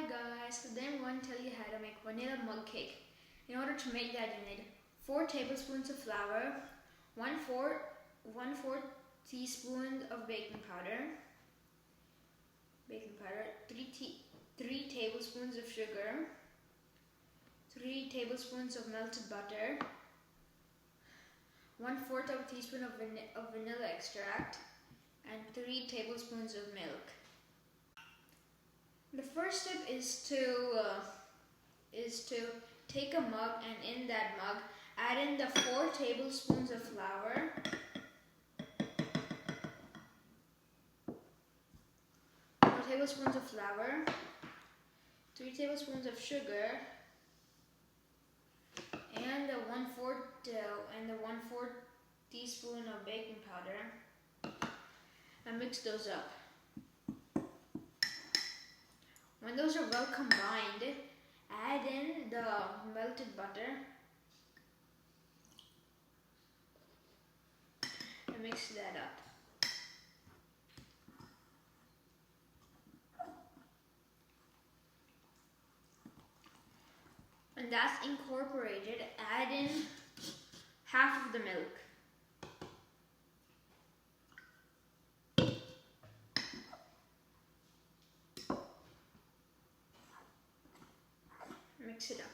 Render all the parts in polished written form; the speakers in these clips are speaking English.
guys, today I'm going to tell you how to make vanilla mug cake. In order to make that you need 4 tablespoons of flour, 1/4 teaspoon of baking powder, 3 tablespoons of sugar, 3 tablespoons of melted butter, 1/4 of a teaspoon of vanilla extract, and 3 tablespoons of milk. The first step is to take a mug, and in that mug add in the 4 tablespoons of flour, 3 tablespoons of sugar, and the 1/4 teaspoon of baking powder, and mix those up. When those are well combined, add in the melted butter and mix that up. When that's incorporated, add in half of the milk. Mix it up.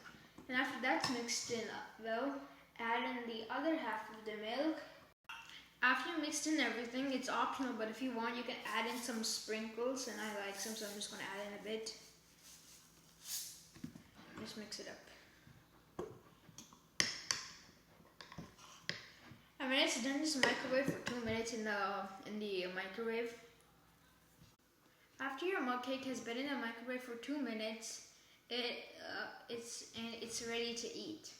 And after that's mixed in well, add in the other half of the milk. After you mixed in everything, it's optional, but if you want, you can add in some sprinkles, and I like some, so I'm just going to add in a bit. Just mix it up. And when it's done, just microwave for 2 minutes in the microwave. After your mug cake has been in the microwave for 2 minutes, it's ready to eat.